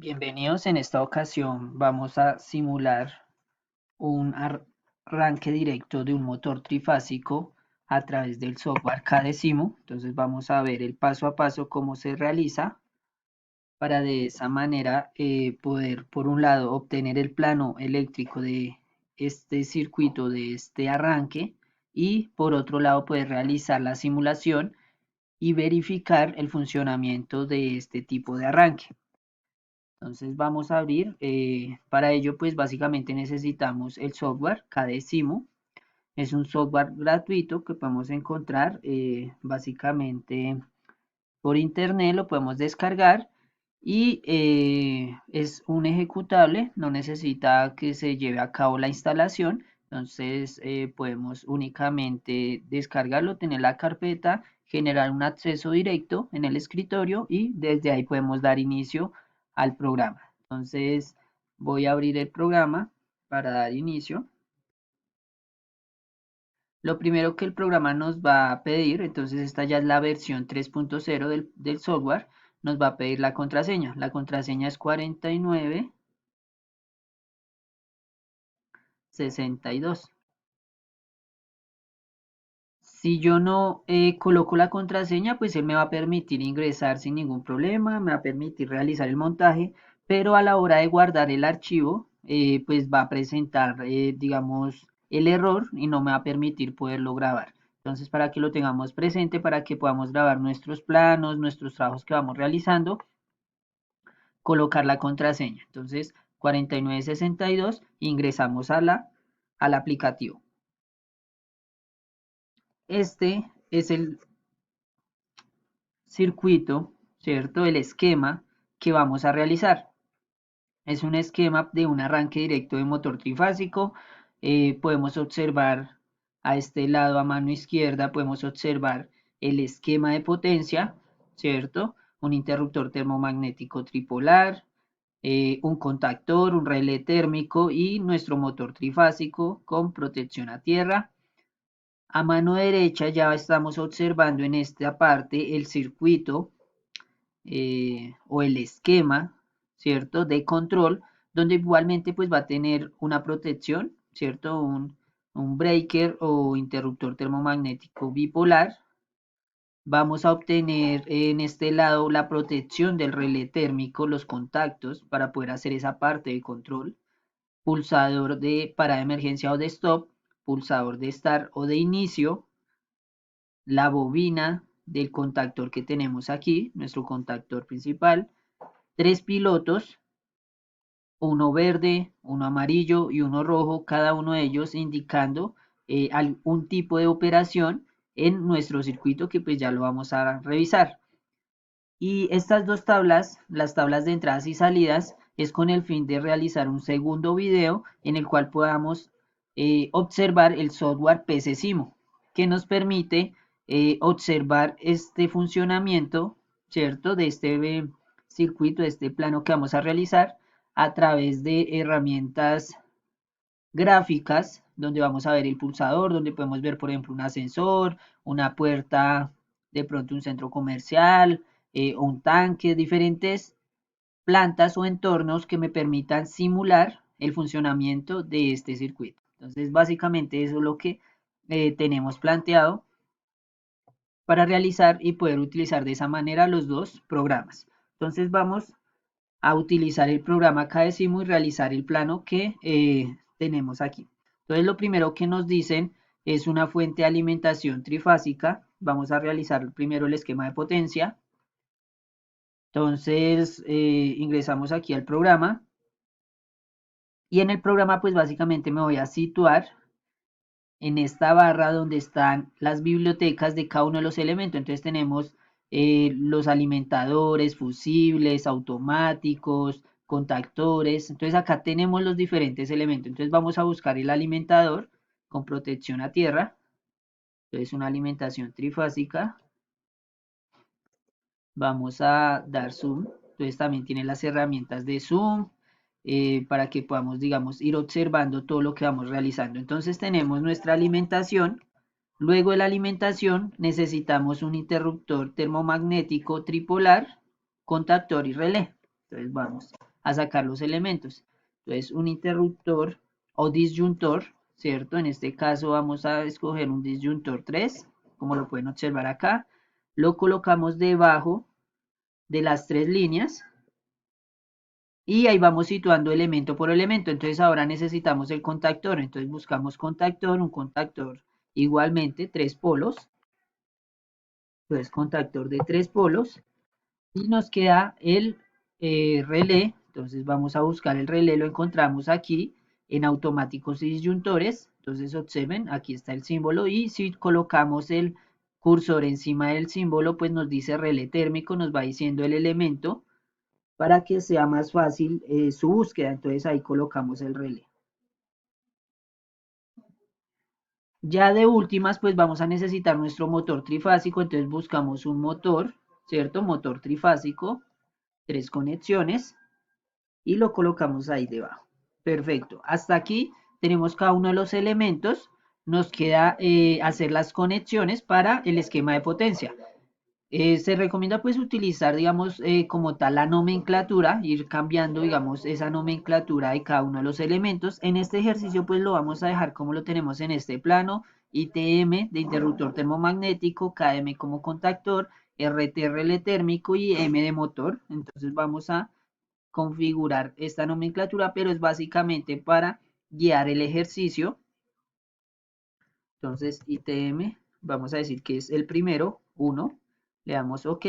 Bienvenidos, en esta ocasión vamos a simular un arranque directo de un motor trifásico a través del software Cadecimu. Entonces vamos a ver el paso a paso cómo se realiza para de esa manera poder por un lado obtener el plano eléctrico de este circuito de este arranque y por otro lado poder realizar la simulación y verificar el funcionamiento de este tipo de arranque. Entonces vamos a abrir, para ello pues básicamente necesitamos el software Cadecimu. Es un software gratuito que podemos encontrar básicamente por internet, lo podemos descargar y es un ejecutable, no necesita que se lleve a cabo la instalación. Entonces podemos únicamente descargarlo, tener la carpeta, generar un acceso directo en el escritorio y desde ahí podemos dar inicio al programa. Entonces voy a abrir el programa para dar inicio. Lo primero que el programa nos va a pedir, entonces esta ya es la versión 3.0 del software, nos va a pedir la contraseña. La contraseña es 4962. Si yo no coloco la contraseña, pues él me va a permitir ingresar sin ningún problema, me va a permitir realizar el montaje, pero a la hora de guardar el archivo, pues va a presentar, digamos, el error y no me va a permitir poderlo grabar. Entonces, para que lo tengamos presente, para que podamos grabar nuestros planos, nuestros trabajos que vamos realizando, colocar la contraseña. Entonces, 4962, ingresamos al aplicativo. Este es el circuito, ¿cierto? El esquema que vamos a realizar. Es un esquema de un arranque directo de motor trifásico. Podemos observar a este lado, a mano izquierda, podemos observar el esquema de potencia, ¿cierto? Un interruptor termomagnético tripolar, un contactor, un relé térmico y nuestro motor trifásico con protección a tierra. A mano derecha ya estamos observando en esta parte el circuito o el esquema, ¿cierto? De control, donde igualmente pues va a tener una protección, ¿cierto? Un breaker o interruptor termomagnético bipolar. Vamos a obtener en este lado la protección del relé térmico, los contactos para poder hacer esa parte de control, pulsador de parada de emergencia o de stop, pulsador de start o de inicio, la bobina del contactor que tenemos aquí, nuestro contactor principal, tres pilotos, uno verde, uno amarillo y uno rojo, cada uno de ellos indicando un tipo de operación en nuestro circuito que pues ya lo vamos a revisar. Y estas dos tablas, las tablas de entradas y salidas, es con el fin de realizar un segundo video en el cual podamos observar el software PCSIMO, que nos permite observar este funcionamiento, ¿cierto? De este circuito, de este plano que vamos a realizar a través de herramientas gráficas, donde vamos a ver el pulsador, donde podemos ver, por ejemplo, un ascensor, una puerta, de pronto un centro comercial, un tanque, diferentes plantas o entornos que me permitan simular el funcionamiento de este circuito. Entonces, básicamente eso es lo que tenemos planteado para realizar y poder utilizar de esa manera los dos programas. Entonces, vamos a utilizar el programa Cadecimu y realizar el plano que tenemos aquí. Entonces, lo primero que nos dicen es una fuente de alimentación trifásica. Vamos a realizar primero el esquema de potencia. Entonces, ingresamos aquí al programa. Y en el programa, pues básicamente me voy a situar en esta barra donde están las bibliotecas de cada uno de los elementos. Entonces tenemos los alimentadores, fusibles, automáticos, contactores. Entonces acá tenemos los diferentes elementos. Entonces vamos a buscar el alimentador con protección a tierra. Entonces una alimentación trifásica. Vamos a dar zoom. Entonces también tiene las herramientas de zoom para que podamos, digamos, ir observando todo lo que vamos realizando. Entonces tenemos nuestra alimentación. Luego de la alimentación necesitamos un interruptor termomagnético tripolar, contactor y relé. Entonces vamos a sacar los elementos. Entonces, un interruptor o disyuntor, ¿cierto? En este caso vamos a escoger un disyuntor 3, como lo pueden observar acá. Lo colocamos debajo de las tres líneas y ahí vamos situando elemento por elemento. Entonces ahora necesitamos el contactor. Entonces buscamos contactor, un contactor igualmente, tres polos. Entonces contactor de tres polos. Y nos queda el relé. Entonces vamos a buscar el relé, lo encontramos aquí en automáticos y disyuntores. Entonces observen, aquí está el símbolo y si colocamos el cursor encima del símbolo, pues nos dice relé térmico, nos va diciendo el elemento para que sea más fácil su búsqueda. Entonces ahí colocamos el relé. Ya de últimas, pues vamos a necesitar nuestro motor trifásico, entonces buscamos un motor, ¿cierto? Motor trifásico, tres conexiones y lo colocamos ahí debajo. Perfecto. Hasta aquí tenemos cada uno de los elementos. Nos queda hacer las conexiones para el esquema de potencia. Se recomienda pues utilizar, digamos, como tal la nomenclatura, ir cambiando, digamos, esa nomenclatura de cada uno de los elementos. En este ejercicio pues lo vamos a dejar como lo tenemos en este plano, ITM de interruptor termomagnético, KM como contactor, RT relé térmico y M de motor. Entonces vamos a configurar esta nomenclatura, pero es básicamente para guiar el ejercicio. Entonces, ITM, vamos a decir que es el primero, 1, le damos OK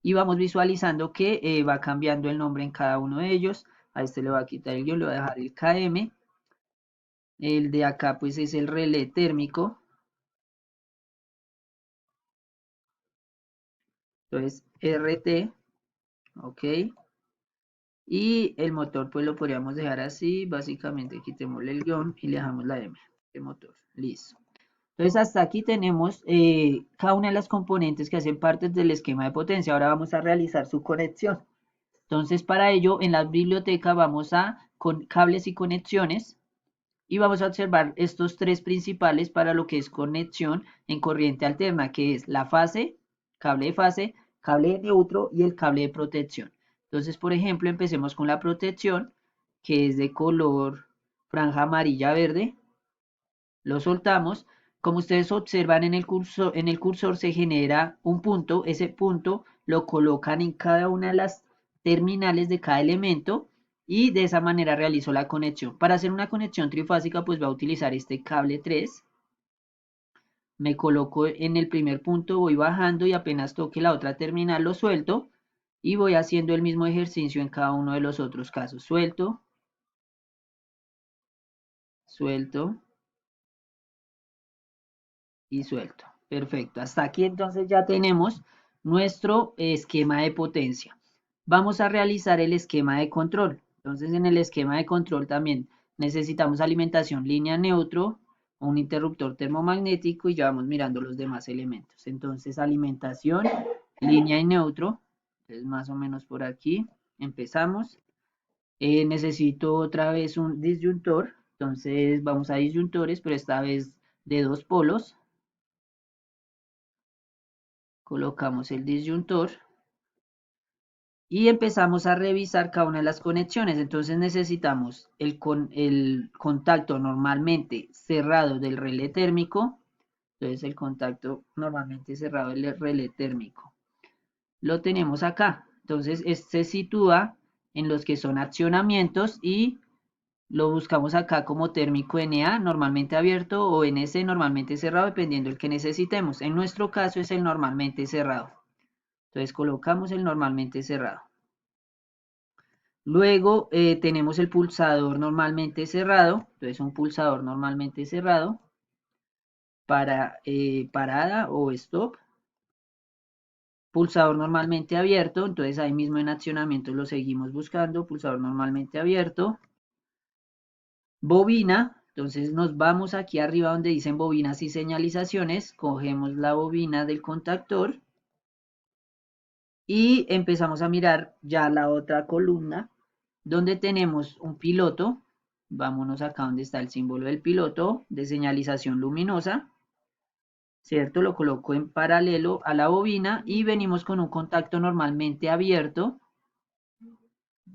y vamos visualizando que va cambiando el nombre en cada uno de ellos. A este le va a quitar el guión, le va a dejar el KM. El de acá pues es el relé térmico. Entonces, RT, OK. Y el motor pues lo podríamos dejar así, básicamente quitémosle el guión y le dejamos la M de motor, listo. Entonces hasta aquí tenemos cada una de las componentes que hacen parte del esquema de potencia. Ahora vamos a realizar su conexión. Entonces para ello en la biblioteca vamos a con cables y conexiones y vamos a observar estos tres principales para lo que es conexión en corriente alterna, que es la fase, cable de neutro y el cable de protección. Entonces, por ejemplo, empecemos con la protección, que es de color franja amarilla verde. Lo soltamos. Como ustedes observan en el cursor se genera un punto. Ese punto lo colocan en cada una de las terminales de cada elemento y de esa manera realizo la conexión. Para hacer una conexión trifásica pues voy a utilizar este cable 3. Me coloco en el primer punto, voy bajando y apenas toque la otra terminal lo suelto y voy haciendo el mismo ejercicio en cada uno de los otros casos. Suelto, suelto y suelto. Perfecto. Hasta aquí entonces ya tenemos nuestro esquema de potencia. Vamos a realizar el esquema de control. Entonces en el esquema de control también necesitamos alimentación línea neutro, un interruptor termomagnético y ya vamos mirando los demás elementos. Entonces alimentación, línea y neutro. Entonces más o menos por aquí empezamos. Necesito otra vez un disyuntor. Entonces vamos a disyuntores, pero esta vez de dos polos. Colocamos el disyuntor y empezamos a revisar cada una de las conexiones. Entonces necesitamos el contacto normalmente cerrado del relé térmico. Entonces el contacto normalmente cerrado del relé térmico. Lo tenemos acá. Entonces este se sitúa en los que son accionamientos y lo buscamos acá como térmico NA normalmente abierto o NC normalmente cerrado dependiendo del que necesitemos. En nuestro caso es el normalmente cerrado. Entonces colocamos el normalmente cerrado. Luego tenemos el pulsador normalmente cerrado. Entonces un pulsador normalmente cerrado para parada o stop. Pulsador normalmente abierto. Entonces ahí mismo en accionamiento lo seguimos buscando. Pulsador normalmente abierto. Bobina. Entonces nos vamos aquí arriba donde dicen bobinas y señalizaciones. Cogemos la bobina del contactor. Y empezamos a mirar ya la otra columna donde tenemos un piloto. Vámonos acá donde está el símbolo del piloto de señalización luminosa, ¿cierto? Lo coloco en paralelo a la bobina y venimos con un contacto normalmente abierto.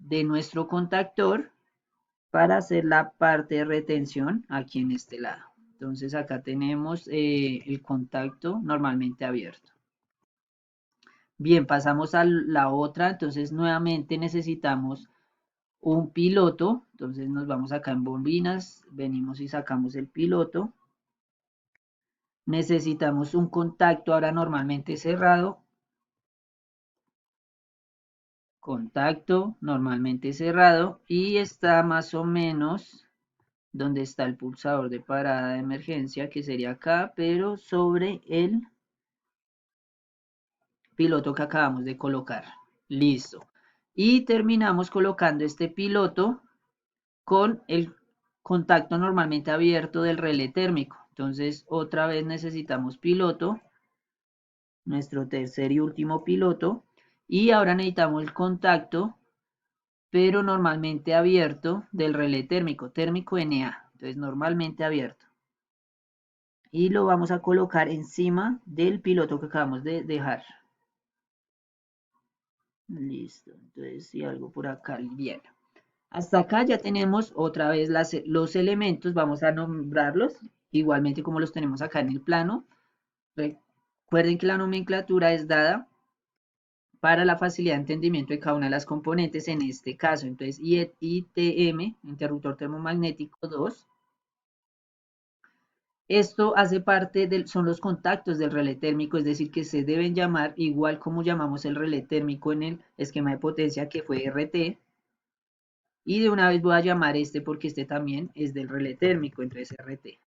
de nuestro contactor para hacer la parte de retención aquí en este lado. Entonces acá tenemos el contacto normalmente abierto. Bien, pasamos a la otra, entonces nuevamente necesitamos un piloto, entonces nos vamos acá en bobinas, venimos y sacamos el piloto. Necesitamos un contacto ahora normalmente cerrado, contacto normalmente cerrado y está más o menos donde está el pulsador de parada de emergencia, que sería acá, pero sobre el piloto que acabamos de colocar. Listo. Y terminamos colocando este piloto con el contacto normalmente abierto del relé térmico. Entonces, otra vez necesitamos piloto, nuestro tercer y último piloto. Y ahora necesitamos el contacto, pero normalmente abierto del relé térmico, térmico NA. Entonces, normalmente abierto. Y lo vamos a colocar encima del piloto que acabamos de dejar. Listo. Entonces, si algo por acá, bien. Hasta acá ya tenemos otra vez los elementos, vamos a nombrarlos igualmente como los tenemos acá en el plano. Recuerden que la nomenclatura es dada para la facilidad de entendimiento de cada una de las componentes, en este caso, entonces ITM, interruptor termomagnético 2. Esto hace parte son los contactos del relé térmico, es decir, que se deben llamar igual como llamamos el relé térmico en el esquema de potencia que fue RT. Y de una vez voy a llamar este porque este también es del relé térmico, entonces RT.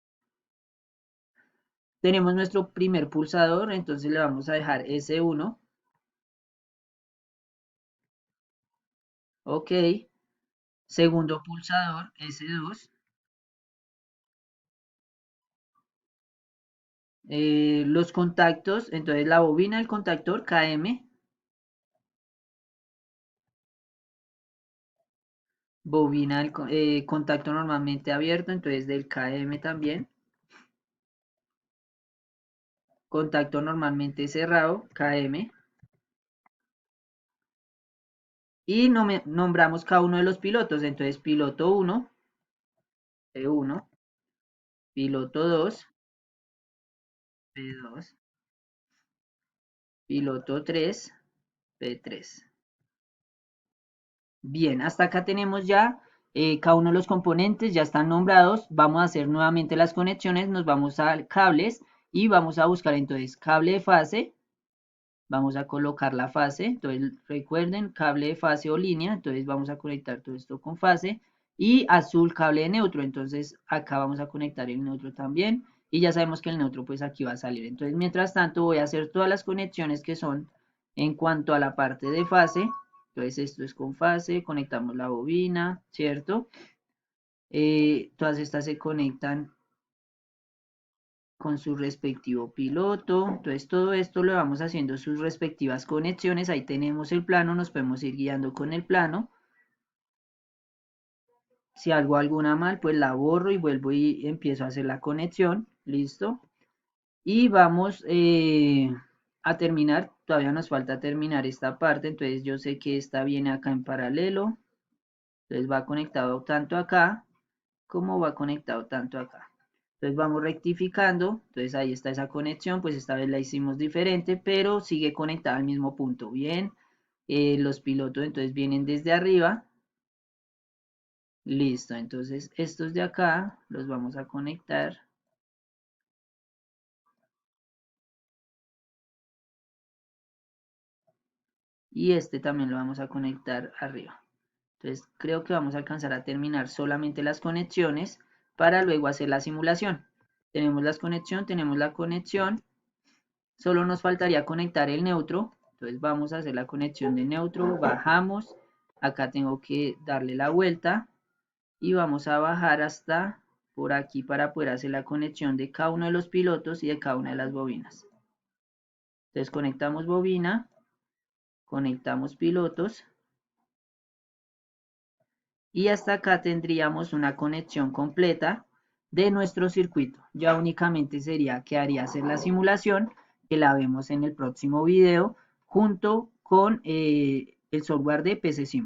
Tenemos nuestro primer pulsador, entonces le vamos a dejar S1. Ok. Segundo pulsador, S2. Los contactos, entonces la bobina del contactor, KM. Bobina del contacto normalmente abierto, entonces del KM también. Contacto normalmente cerrado, KM. Y nombramos cada uno de los pilotos, entonces piloto 1, P1, piloto 2, P2, piloto 3, P3. Bien, hasta acá tenemos ya cada uno de los componentes, ya están nombrados. Vamos a hacer nuevamente las conexiones, nos vamos a cables y vamos a buscar entonces cable de fase. Vamos a colocar la fase, entonces recuerden cable de fase o línea, entonces vamos a conectar todo esto con fase. Y azul cable de neutro, entonces acá vamos a conectar el neutro también. Y ya sabemos que el neutro pues aquí va a salir. Entonces mientras tanto voy a hacer todas las conexiones que son en cuanto a la parte de fase. Entonces esto es con fase, conectamos la bobina, ¿cierto? Todas estas se conectan con su respectivo piloto. Entonces todo esto lo vamos haciendo sus respectivas conexiones. Ahí tenemos el plano, nos podemos ir guiando con el plano. Si hago alguna mal, pues la borro y vuelvo y empiezo a hacer la conexión. Listo. Y vamos a terminar. Todavía nos falta terminar esta parte. Entonces yo sé que esta viene acá en paralelo. Entonces va conectado tanto acá como va conectado tanto acá. Entonces vamos rectificando. Entonces ahí está esa conexión. Pues esta vez la hicimos diferente, pero sigue conectada al mismo punto. Bien. Los pilotos entonces vienen desde arriba. Listo. Entonces estos de acá los vamos a conectar. Y este también lo vamos a conectar arriba. Entonces creo que vamos a alcanzar a terminar solamente las conexiones para luego hacer la simulación. Tenemos tenemos la conexión. Solo nos faltaría conectar el neutro. Entonces vamos a hacer la conexión de neutro. Bajamos. Acá tengo que darle la vuelta. Y vamos a bajar hasta por aquí para poder hacer la conexión de cada uno de los pilotos y de cada una de las bobinas. Entonces conectamos bobina. Conectamos pilotos. Y hasta acá tendríamos una conexión completa de nuestro circuito. Ya únicamente sería que haría hacer la simulación, que la vemos en el próximo video, junto con el software de PC Sim.